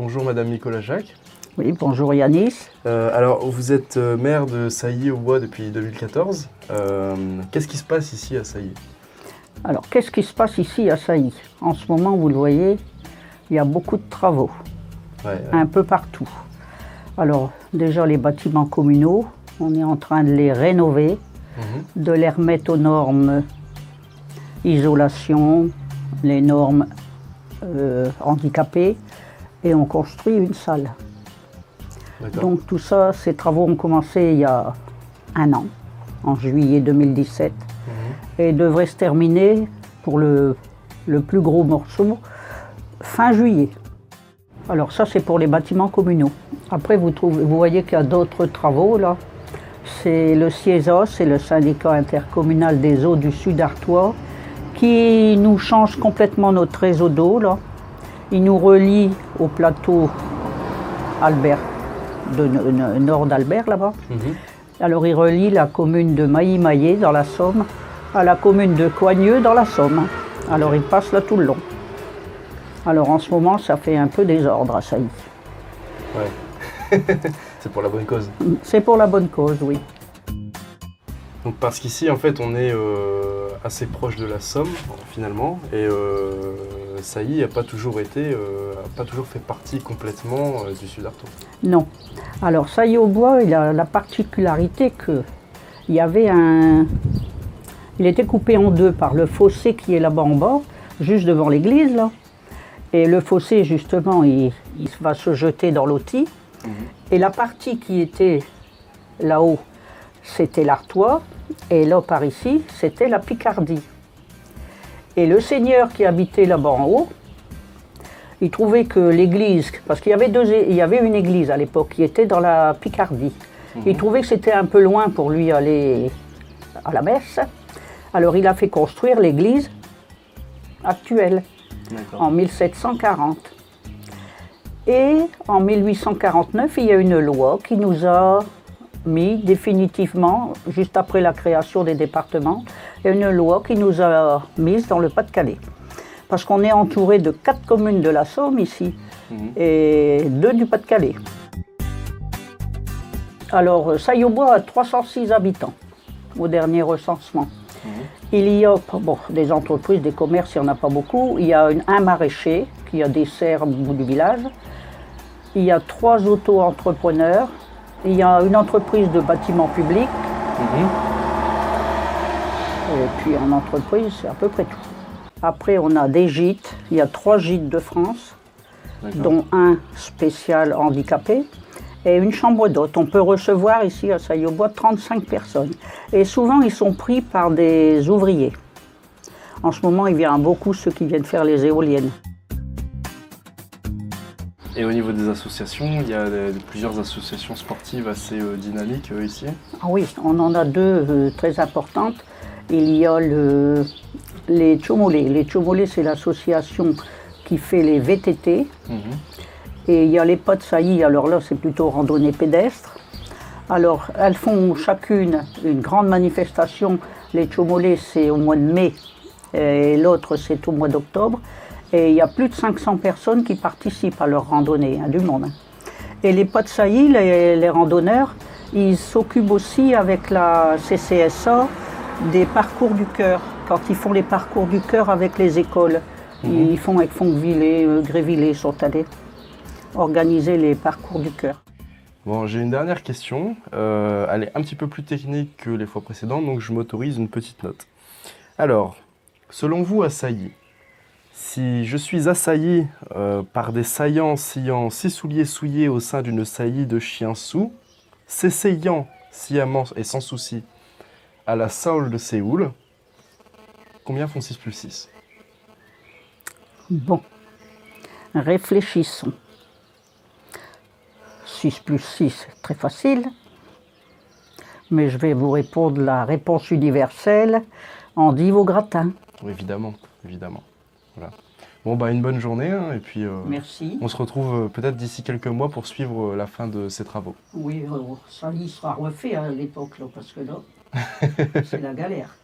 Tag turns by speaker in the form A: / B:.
A: Bonjour Madame Nicolas Jacques.
B: Oui, bonjour Yanis.
A: Alors vous êtes maire de Sailly-au-Bois depuis 2014. Qu'est-ce qui se passe ici à Sailly?
B: Alors, qu'est-ce qui se passe ici à Sailly? En ce moment, vous le voyez, il y a beaucoup de travaux, un peu partout. Alors, déjà les bâtiments communaux, on est en train de les rénover, de les remettre aux normes isolation, les normes handicapées, et on construit une salle. Donc tout ça, ces travaux ont commencé il y a un an, en juillet 2017, et devraient se terminer pour le plus gros morceau fin juillet. Alors ça, c'est pour les bâtiments communaux. Après, vous voyez qu'il y a d'autres travaux là. C'est le SIESA, c'est le syndicat intercommunal des eaux du Sud Artois, qui nous change complètement notre réseau d'eau là. Il nous relie au plateau Albert, nord d'Albert là-bas. Alors il relie la commune de Mailly-Maillé dans la Somme à la commune de Coigneux dans la Somme. Alors il passe là tout le long. Alors en ce moment, ça fait un peu désordre à Sailly.
A: Ouais. C'est pour la bonne cause.
B: C'est pour la bonne cause, oui.
A: Donc parce qu'ici, en fait, on est assez proche de la Somme, finalement, et Sailly n'a pas toujours fait partie complètement du Sud Artois.
B: Non. Alors Sailly-au-Bois, il a la particularité que il y avait il était coupé en deux par le fossé qui est là-bas en bas, juste devant l'église, là. Et le fossé, justement, il va se jeter dans l'Authie. Et la partie qui était là-haut, c'était l'Artois. Et là, par ici, c'était la Picardie. Et le seigneur qui habitait là-bas en haut, il trouvait que l'église, parce qu'il y avait une église à l'époque qui était dans la Picardie. Il trouvait que c'était un peu loin pour lui aller à la messe. Alors il a fait construire l'église actuelle en 1740. Et en 1849, il y a une loi qui nous a mis définitivement, juste après la création des départements, il y a une loi qui nous a mis dans le Pas-de-Calais. Parce qu'on est entouré de 4 communes de la Somme ici, et 2 du Pas-de-Calais. Alors, Sailly-au-Bois a 306 habitants au dernier recensement. Il y a des entreprises, des commerces, il n'y en a pas beaucoup. Il y a un maraîcher qui a des serres au bout du village. Il y a 3 auto-entrepreneurs. Il y a une entreprise de bâtiments publics. Et puis en entreprise, c'est à peu près tout. Après, on a des gîtes. Il y a 3 gîtes de France, dont un spécial handicapé et une chambre d'hôte. On peut recevoir ici à Sailly-au-Bois 35 personnes. Et souvent, ils sont pris par des ouvriers. En ce moment, il vient beaucoup ceux qui viennent faire les éoliennes.
A: Et au niveau des associations, il y a plusieurs associations sportives assez dynamiques ici.
B: Ah oui, on en a 2 très importantes. Il y a les Tchomolais. Les Tchomolais, c'est l'association qui fait les VTT. Et il y a les Pas de Sailly, alors là c'est plutôt randonnée pédestre. Alors elles font chacune une grande manifestation. Les Tchomolais c'est au mois de mai et l'autre c'est au mois d'octobre. Et il y a plus de 500 personnes qui participent à leur randonnée, du monde. Et les Pas de Sailly, les randonneurs, ils s'occupent aussi avec la CCSA des parcours du cœur. Quand ils font les parcours du cœur avec les écoles, ils font avec Fonquevillers, Grévillers, sont allés organiser les parcours du cœur.
A: Bon, j'ai une dernière question. Elle est un petit peu plus technique que les fois précédentes, donc je m'autorise une petite note. Alors, selon vous, à Sailly, si je suis assailli par des saillants sciant 6 souliers souillés au sein d'une saillie de chiens soûls, s'essayant sciemment et sans souci à la Saule de Séoul, combien font 6 plus 6?
B: Bon, réfléchissons. 6 plus 6, très facile. Mais je vais vous répondre la réponse universelle, endive au gratin.
A: Évidemment, évidemment. Voilà. Bon, bah, une bonne journée, hein, et puis
B: Merci.
A: On se retrouve peut-être d'ici quelques mois pour suivre la fin de ces travaux.
B: Oui, ça y sera refait à l'époque, parce que là, c'est la galère.